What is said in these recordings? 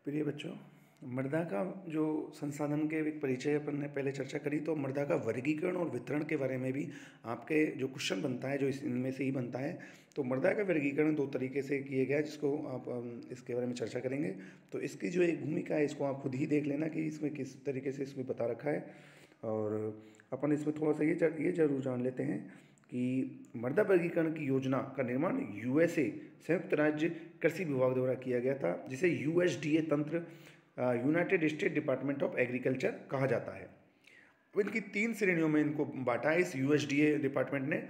प्रिय बच्चों, मृदा का जो संसाधन के एक परिचय अपन ने पहले चर्चा करी, तो मृदा का वर्गीकरण और वितरण के बारे में भी आपके जो क्वेश्चन बनता है, जो इनमें से ही बनता है। तो मृदा का वर्गीकरण दो तरीके से किए गया है, जिसको आप इसके बारे में चर्चा करेंगे। तो इसकी जो एक भूमिका है, इसको आप खुद ही देख लेना कि इसमें किस तरीके से इसमें बता रखा है। और अपन इसमें थोड़ा सा ये जरूर जान लेते हैं कि मृदा वर्गीकरण की योजना का निर्माण यूएसए संयुक्त राज्य कृषि विभाग द्वारा किया गया था, जिसे यूएसडीए तंत्र United state department of agriculture कहा जाता है। अब इनकी 3 श्रेणियों में इनको बांटा है इस यूएसडीए डिपार्टमेंट ने: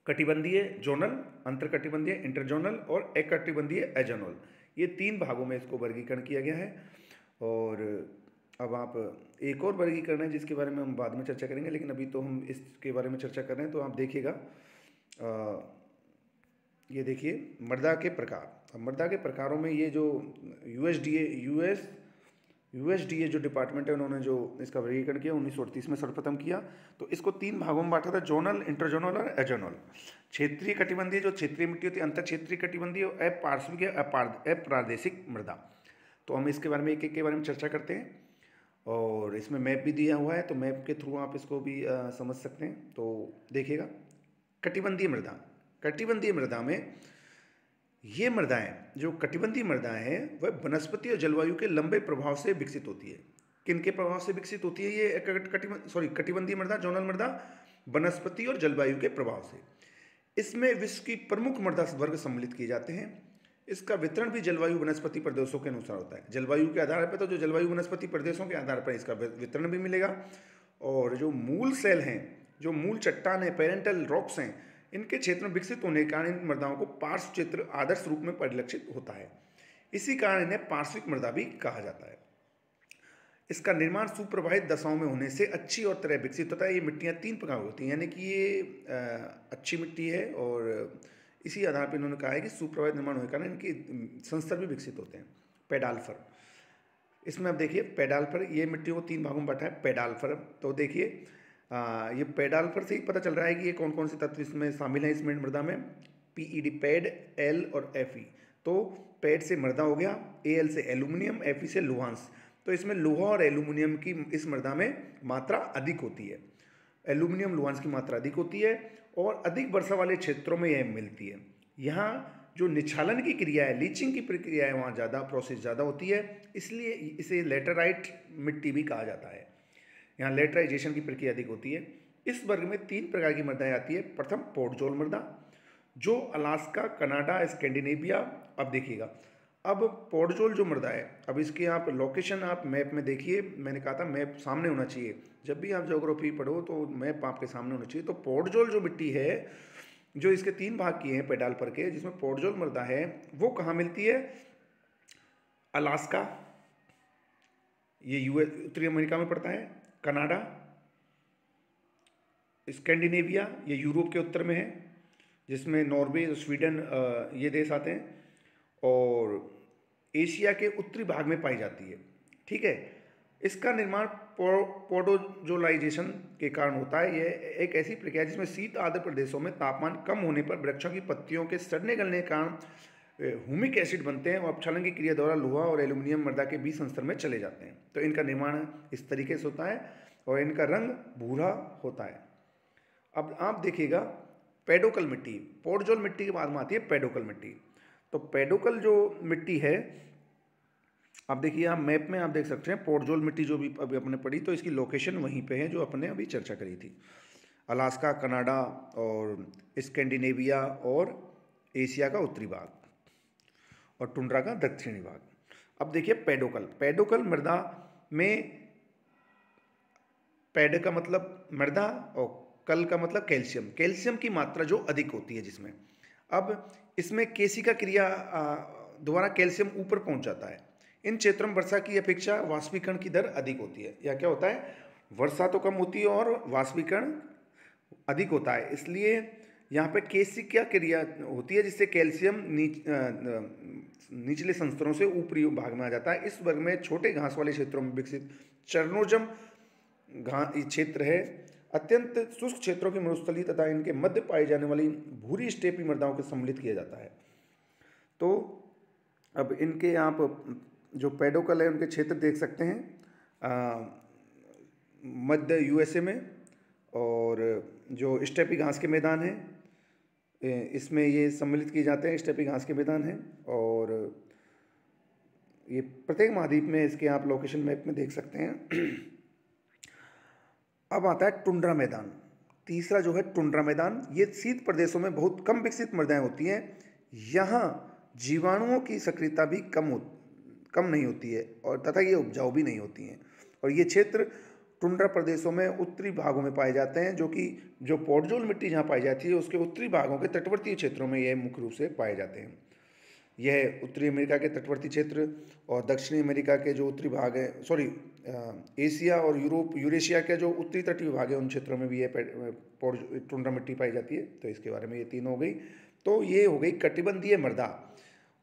कटिबंधीय, जोनल, अंतरकटिबंधीय इंटरजोनल और एकटिबंधीय एजोनल। ये 3 भागों में इसको वर्गीकरण किया गया है। और अब आप एक और वर्गीकरण है जिसके बारे में हम बाद में चर्चा करेंगे, लेकिन अभी तो हम इसके बारे में चर्चा कर रहे हैं। तो आप देखिएगा, ये देखिए मृदा के प्रकार। अब मृदा के प्रकारों में ये जो यूएसडीए जो डिपार्टमेंट है, उन्होंने जो इसका वर्गीकरण किया 1938 में सर्वप्रथम किया। तो इसको 3 भागों में बांटा था: जोनल, इंटरजोनल और एजोनल। क्षेत्रीय कटिबंधीय, जो क्षेत्रीय मिट्टी होती है, अंतर क्षेत्रीय कटिबंधीय और अपार्श्विक अप्रादेशिक मृदा। तो हम इसके बारे में एक एक के बारे में चर्चा करते हैं। और इसमें मैप भी दिया हुआ है, तो मैप के थ्रू आप इसको भी समझ सकते हैं। तो देखिएगा, कटिबंधीय मृदा। कटिबंधीय मृदा में ये मृदाएं, जो कटिबंधीय मृदाएं हैं, वह वनस्पति और जलवायु के लंबे प्रभाव से विकसित होती है। किनके प्रभाव से विकसित होती है ये कटिबंधीय मृदा, जोनल मृदा? वनस्पति और जलवायु के प्रभाव से। इसमें विश्व की प्रमुख मृदा वर्ग सम्मिलित किए जाते हैं। इसका वितरण भी जलवायु वनस्पति प्रदेशों के अनुसार होता है। जलवायु के आधार पर, तो जो जलवायु वनस्पति प्रदेशों के आधार पर इसका वितरण भी मिलेगा। और जो मूल सेल हैं, जो मूल चट्टान है, पेरेंटल रॉक्स हैं, इनके क्षेत्र में विकसित होने के कारण इन मृदाओं को पार्श्व क्षेत्र आदर्श रूप में परिलक्षित होता है। इसी कारण इन्हें पार्श्विक मृदा भी कहा जाता है। इसका निर्माण सुप्रवाहित दशाओं में होने से अच्छी और तरह विकसित होता है। ये मिट्टियाँ 3 प्रकार की होती हैं, यानी कि ये अच्छी मिट्टी है, और इसी आधार पर इन्होंने कहा है कि सुप्रवाहित निर्माण होने के कारण इनके संस्तर भी विकसित होते हैं। पेडाल्फर, इसमें अब देखिए पेडाल्फर, ये मिट्टी को 3 भागों में बांटा है। पेडाल्फर, तो देखिए ये पेडाल्फर से ही पता चल रहा है कि ये कौन कौन से तत्व इसमें शामिल हैं। इसमें मृदा में पीईडी, पैड, एल और एफई। तो पैड से मृदा हो गया, एल से एल्यूमिनियम, एफई से लोहांश। तो इसमें लोहा और एल्यूमिनियम की इस मृदा में मात्रा अधिक होती है। एल्यूमिनियम, लोहांश की मात्रा अधिक होती है और अधिक वर्षा वाले क्षेत्रों में यह मिलती है। यहाँ जो निछालन की क्रिया है, लीचिंग की प्रक्रिया है, वहाँ ज़्यादा प्रोसेस ज़्यादा होती है, इसलिए इसे लेटराइट मिट्टी भी कहा जाता है। यहाँ लेटराइजेशन की प्रक्रिया अधिक होती है। इस वर्ग में 3 प्रकार की मृदाएं आती है। प्रथम पोर्टजोल मृदा, जो अलास्का, कनाडा, स्कैंडिनेविया। अब देखिएगा, अब पोर्टजोल जो मृदा है, अब इसके आप लोकेशन आप मैप में देखिए। मैंने कहा था मैप सामने होना चाहिए, जब भी आप ज्योग्राफी पढ़ो तो मैप आपके सामने होना चाहिए। तो पोर्टजोल जो मिट्टी है, जो इसके 3 भाग किए हैं पेडाल्फर के, जिसमें पोर्टजोल मृदा है, वो कहाँ मिलती है? अलास्का, ये यूएस उत्तरी अमेरिका में पड़ता है। कनाडा, स्कैंडिनेविया, ये यूरोप के उत्तर में है, जिसमें नॉर्वे, स्वीडन, ये देश आते हैं। और एशिया के उत्तरी भाग में पाई जाती है। ठीक है, इसका निर्माण पोडोजोलाइजेशन के कारण होता है। यह एक ऐसी प्रक्रिया जिसमें शीत आर्द्र प्रदेशों में तापमान कम होने पर वृक्षों की पत्तियों के सड़ने गलने के कारण ह्यूमिक एसिड बनते हैं और अपक्षालन की क्रिया द्वारा लोहा और एल्यूमिनियम मृदा के बीच संस्तर में चले जाते हैं। तो इनका निर्माण इस तरीके से होता है और इनका रंग भूरा होता है। अब आप देखिएगा पेडोकल मिट्टी, पोर्टजोल मिट्टी के बाद में आती है पेडोकल मिट्टी। तो पेडोकल जो मिट्टी है, आप देखिए, आप मैप में आप देख सकते हैं पोर्टजोल मिट्टी जो भी अभी अपने पढ़ी, तो इसकी लोकेशन वहीं पे है जो अपने अभी चर्चा करी थी। अलास्का, कनाडा और स्कैंडिनेविया और एशिया का उत्तरी भाग और टुंड्रा का दक्षिणी भाग। अब देखिए पेडोकल मृदा में, पैड का मतलब मृदा और कल का मतलब कैल्शियम, कैल्शियम की मात्रा जो अधिक होती है जिसमें। अब इसमें केशिका क्रिया द्वारा कैल्शियम ऊपर पहुंच जाता है। इन क्षेत्रों में वर्षा की अपेक्षा वाष्पीकरण की दर अधिक होती है। या क्या होता है, वर्षा तो कम होती है और वाष्पीकरण अधिक होता है, इसलिए यहाँ पे केशिका क्रिया होती है, जिससे कैल्शियम निचले संस्तरों से ऊपरी भाग में आ जाता है। इस वर्ग में छोटे घास वाले क्षेत्रों में विकसित चर्नोजम क्षेत्र है। अत्यंत शुष्क क्षेत्रों की मरुस्थली तथा इनके मध्य पाई जाने वाली भूरी स्टेपी मृदाओं को सम्मिलित किया जाता है। तो अब इनके आप जो पेडोकल है उनके क्षेत्र देख सकते हैं मध्य यूएसए में, और जो स्टेपी घास के मैदान हैं इसमें ये सम्मिलित किए जाते हैं, स्टेपी घास के मैदान हैं। और ये प्रत्येक महाद्वीप में इसके आप लोकेशन मैप में देख सकते हैं। अब आता है टुंड्रा मैदान। तीसरा जो है टुंड्रा मैदान, ये शीत प्रदेशों में बहुत कम विकसित मृदाएं होती हैं। यहाँ जीवाणुओं की सक्रियता भी कम नहीं होती है और तथा ये उपजाऊ भी नहीं होती हैं। और ये क्षेत्र टुंड्रा प्रदेशों में उत्तरी भागों में पाए जाते हैं, जो पोडजोल मिट्टी जहाँ पाई जाती है उसके उत्तरी भागों के तटवर्ती क्षेत्रों में यह मुख्य रूप से पाए जाते हैं। यह उत्तरी अमेरिका के तटवर्ती क्षेत्र और दक्षिणी अमेरिका के जो उत्तरी भाग है, एशिया और यूरेशिया के जो उत्तरी तटीय भाग है उन क्षेत्रों में भी यह टुंड्रा मिट्टी पाई जाती है। तो इसके बारे में ये तीन हो गई। तो ये हो गई कटिबंधीय मृदा,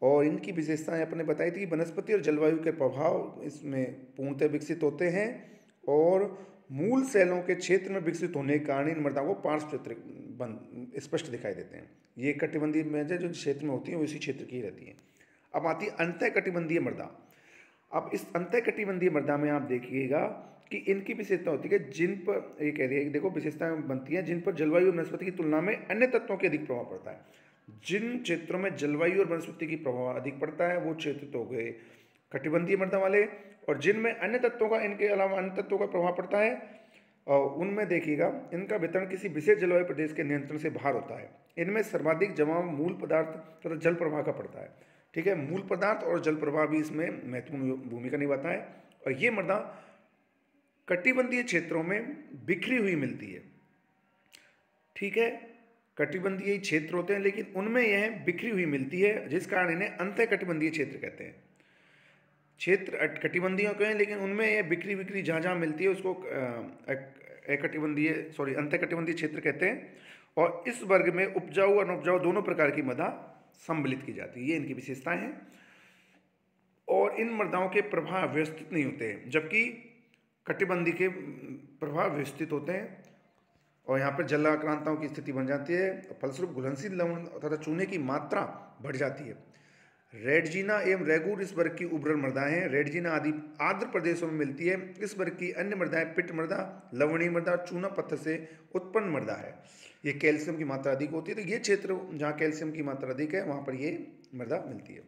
और इनकी विशेषताएं अपने बताई थी। वनस्पति और जलवायु के प्रभाव इसमें पूर्णतः विकसित होते हैं, और मूल सेलों के क्षेत्र में विकसित होने के कारण इन मृदा को पार्श्व क्षेत्र स्पष्ट दिखाई देते हैं। ये कटिबंधीय मृदा जो क्षेत्र में होती है वो इसी क्षेत्र की रहती हैं। अब आती है अंतः कटिबंधीय मृदा। अब इस अंतः कटिबंधीय मृदा में आप देखिएगा कि इनकी विशेषता होती है कि जिन पर ये कह रही है, देखो विशेषताएं बनती हैं जिन पर जलवायु और वनस्पति की तुलना में अन्य तत्वों के अधिक प्रभाव पड़ता है। जिन क्षेत्रों में जलवायु और वनस्पति की प्रभाव अधिक पड़ता है वो क्षेत्र तो हो गए कटिबंधीय मृदा वाले, और जिनमें अन्य तत्वों का, इनके अलावा अन्य तत्वों का प्रभाव पड़ता है, और उनमें देखिएगा इनका वितरण किसी विशेष जलवायु प्रदेश के नियंत्रण से बाहर होता है। इनमें सर्वाधिक जमाव मूल पदार्थ तथा जल प्रवाह का पड़ता है। ठीक है, मूल पदार्थ और जल प्रवाह भी इसमें महत्वपूर्ण भूमिका निभाता है। और ये मृदा कटिबंधीय क्षेत्रों में बिखरी हुई मिलती है। ठीक है, कटिबंधीय क्षेत्र होते हैं लेकिन उनमें यह बिखरी हुई मिलती है, जिस कारण इन्हें अंतः कटिबंधीय क्षेत्र कहते हैं। क्षेत्र कटिबंधीय के हैं लेकिन उनमें यह बिखरी जहाँ जहाँ मिलती है उसको अंतः कटिबंधीय क्षेत्र कहते हैं। और इस वर्ग में उपजाऊ और अनउपजाऊ दोनों प्रकार की मृदा सम्मिलित की जाती है। ये इनकी विशेषताएं हैं। और इन मृदाओं के प्रभाव व्यवस्थित नहीं होते हैं, जबकि कटिबंधीय के प्रभाव व्यवस्थित होते हैं। और यहाँ पर जलाक्रांताओं की स्थिति बन जाती है, फलस्वरूप घुलनशील लवण तथा चूने की मात्रा बढ़ जाती है। रेडजीना एवं रेगूर इस वर्ग की उर्वर मृदाएं हैं। रेडजीना आदि आर्द्र प्रदेशों में मिलती है। इस वर्ग की अन्य मृदाएं पिट मृदा, लवणीय मृदा, चूना पत्थर से उत्पन्न मृदा है। ये कैल्शियम की मात्रा अधिक होती है, तो ये क्षेत्र जहाँ कैल्शियम की मात्रा अधिक है वहाँ पर ये मृदा मिलती है।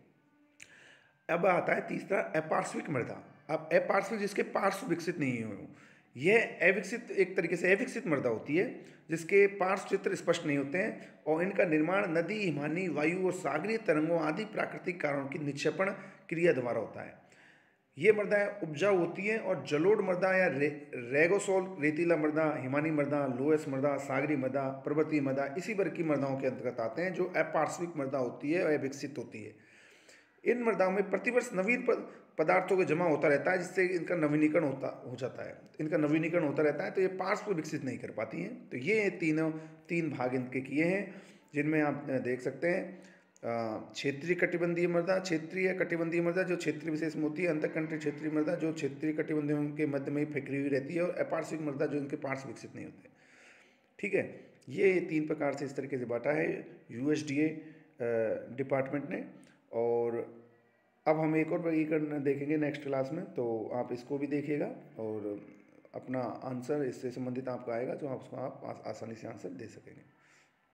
अब आता है तीसरा अपार्श्विक मृदा। अब अपार्श्विक जिसके पार्श्व विकसित नहीं हुए, यह अविकसित, एक तरीके से अविकसित मृदा होती है जिसके पार्श्व चित्र स्पष्ट नहीं होते हैं, और इनका निर्माण नदी, हिमानी, वायु और सागरीय तरंगों आदि प्राकृतिक कारणों की निक्षेपण क्रिया द्वारा होता है। ये मृदाएं उपजाऊ होती हैं, और जलोढ़ मृदा या रेगोसोल, रेतीला मृदा, हिमानी मृदा, लोएस मृदा, सागरीय मृदा, पर्वतीय मृदा इसी वर्ग की मृदाओं के अंतर्गत आते हैं, जो अपार्श्विक मृदा होती है और अविकसित होती है। इन मृदाओं में प्रतिवर्ष नवीन पदार्थों का जमा होता रहता है, जिससे इनका नवीनीकरण हो जाता है। इनका नवीनीकरण होता रहता है, तो ये पार्श्व विकसित नहीं कर पाती हैं। तो ये तीन भाग इनके किए हैं, जिनमें आप देख सकते हैं क्षेत्रीय कटिबंधीय मृदा, क्षेत्रीय कटिबंधीय मृदा जो क्षेत्रीय विशेष में होती है, अंतःकंठीय क्षेत्रीय मृदा जो क्षेत्रीय कटिबंधियों के मध्य में ही फैकरी हुई रहती है, और अपार्श्विक मृदा जो इनके पार्श्व विकसित नहीं होते। ठीक है, ये तीन प्रकार से इस तरीके से बांटा है USDA डिपार्टमेंट ने। और अब हम एक और वर्गीकरण देखेंगे नेक्स्ट क्लास में, तो आप इसको भी देखिएगा और अपना आंसर इससे संबंधित आपका आएगा, जो आप उसको आप आसानी से आंसर दे सकेंगे।